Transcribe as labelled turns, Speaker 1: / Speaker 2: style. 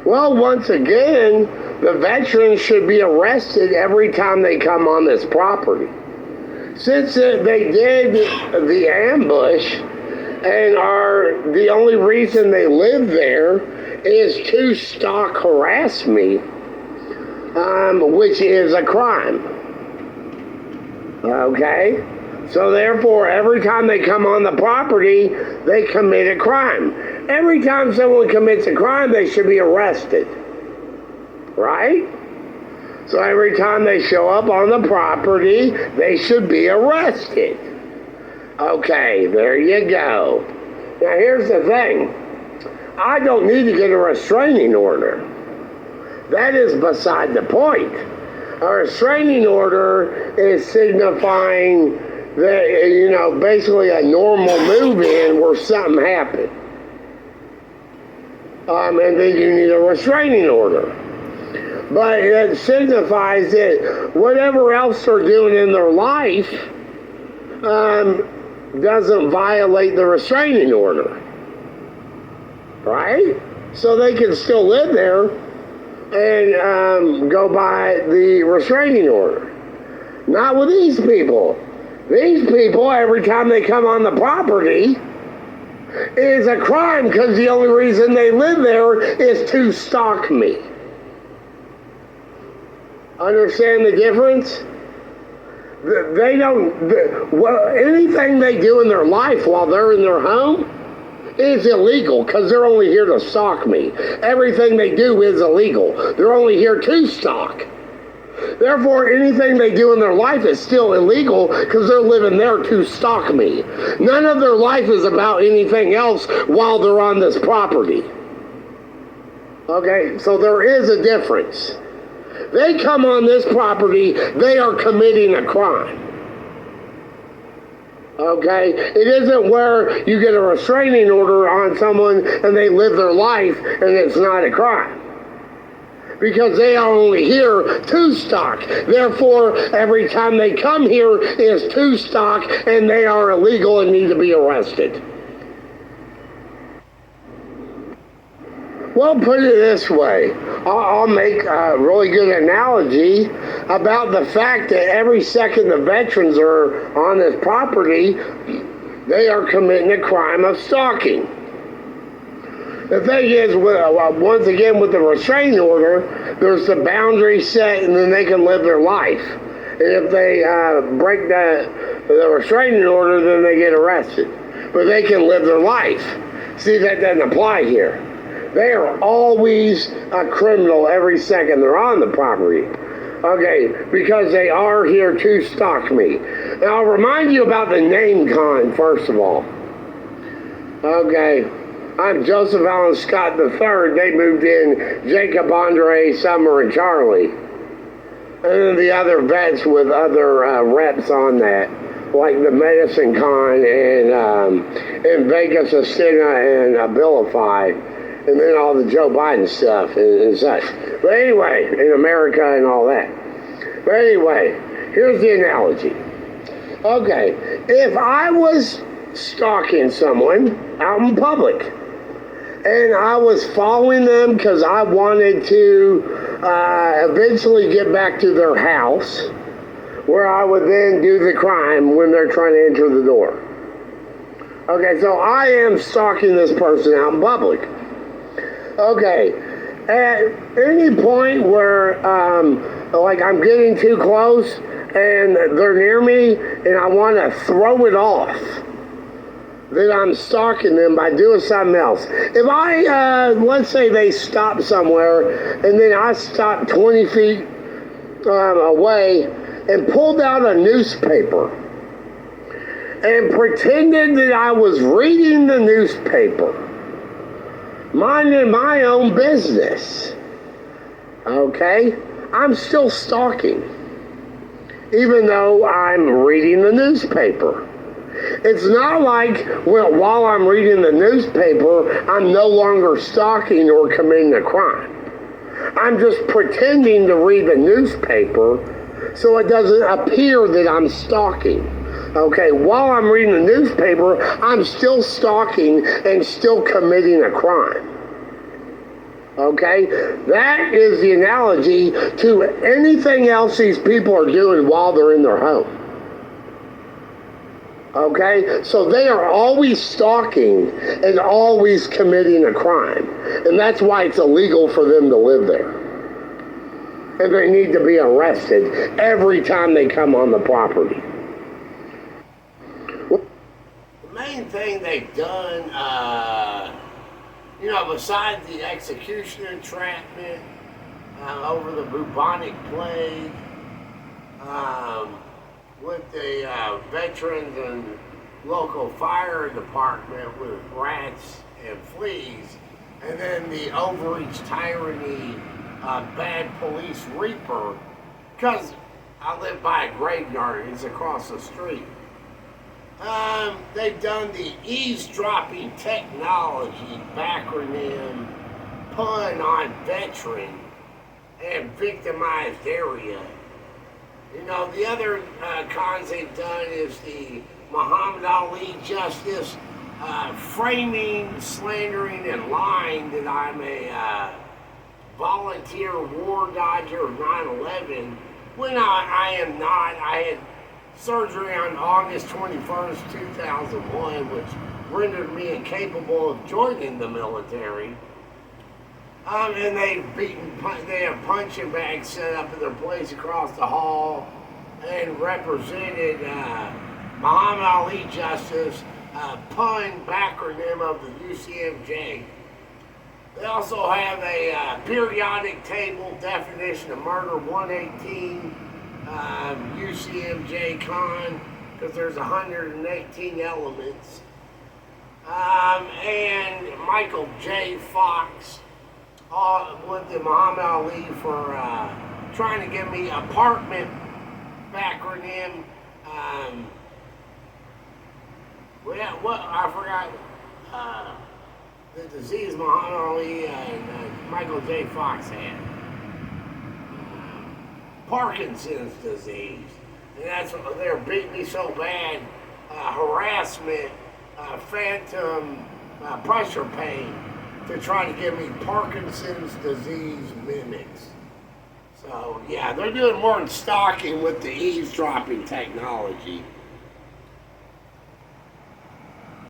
Speaker 1: Well, once again, the veterans should be arrested every time they come on this property. Since they did the ambush and are the only reason they live there is to stalk harass me, which is a crime. Okay? So therefore, every time they come on the property, they commit a crime. Every time someone commits a crime, they should be arrested. Right? So every time they show up on the property, they should be arrested. Okay, there you go. Now here's the thing. I don't need to get a restraining order. That is beside the point. A restraining order is signifying that, basically a normal move-in where something happened. And then you need a restraining order. But it signifies that whatever else they're doing in their life doesn't violate the restraining order. Right? So they can still live there and go by the restraining order. Not with these people. These people, every time they come on the property, is a crime because the only reason they live there is to stalk me. Understand the difference? They don't, anything they do in their life while they're in their home is illegal because they're only here to stalk me. Everything they do is illegal. They're only here to stalk. Therefore, anything they do in their life is still illegal because they're living there to stalk me. None of their life is about anything else while they're on this property. Okay, so there is a difference. They come on this property, they are committing a crime. Okay? It isn't where you get a restraining order on someone and they live their life and it's not a crime. Because they are only here to stalk. Therefore, every time they come here is to stalk and they are illegal and need to be arrested. Well, put it this way. I'll make a really good analogy about the fact that every second the veterans are on this property, they are committing a crime of stalking. The thing is, once again, with the restraining order, there's the boundary set and then they can live their life. And if they break the restraining order, then they get arrested. But they can live their life. See, that doesn't apply here. They are always a criminal every second they're on the property. Okay, because they are here to stalk me. Now, I'll remind you about the name con, first of all. Okay, I'm Joseph Allen Scott III. They moved in Jacob, Andre, Summer, and Charlie. And then the other vets with other reps on that, like the Medicine Con and Vegas, Astina, and Abilify. And then all the Joe Biden stuff and such. But anyway, in America and all that. But anyway, here's the analogy. Okay, if I was stalking someone out in public, and I was following them because I wanted to eventually get back to their house, where I would then do the crime when they're trying to enter the door. Okay, so I am stalking this person out in public. Okay, at any point where, like I'm getting too close and they're near me and I want to throw it off, then I'm stalking them by doing something else. If I, let's say they stop somewhere and then I stop 20 feet away and pulled out a newspaper and pretended that I was reading the newspaper, minding my own business, okay, I'm still stalking, even though I'm reading the newspaper. It's not like, well, while I'm reading the newspaper, I'm no longer stalking or committing a crime. I'm just pretending to read the newspaper so it doesn't appear that I'm stalking. Okay, while I'm reading the newspaper, I'm still stalking and still committing a crime. Okay? That is the analogy to anything else these people are doing while they're in their home. Okay? So they are always stalking and always committing a crime. And that's why it's illegal for them to live there. And they need to be arrested every time they come on the property. The main thing they've done, besides the execution entrapment over the bubonic plague, with the veterans and local fire department with rats and fleas, and then the overreach tyranny, bad police reaper, because I live by a graveyard, it's across the street. They've done the eavesdropping technology backronym pun on veteran and victimized area. The other cons they've done is the Muhammad Ali justice framing, slandering, and lying that I'm a volunteer war dodger of 9/11 when I am not. I had surgery on August 21st, 2001, which rendered me incapable of joining the military. And they have punching bags set up in their place across the hall and represented Muhammad Ali Justice, pun backronym of the UCMJ. They also have a periodic table definition of murder 118, UCMJ con, because there's 118 elements. And Michael J. Fox with the Muhammad Ali for trying to give me apartment backronym. I forgot the disease Muhammad Ali and Michael J. Fox had. Parkinson's disease. And that's what they're beating me so bad. Harassment, phantom pressure pain to try to give me Parkinson's disease mimics. So, yeah, they're doing more than stalking with the eavesdropping technology.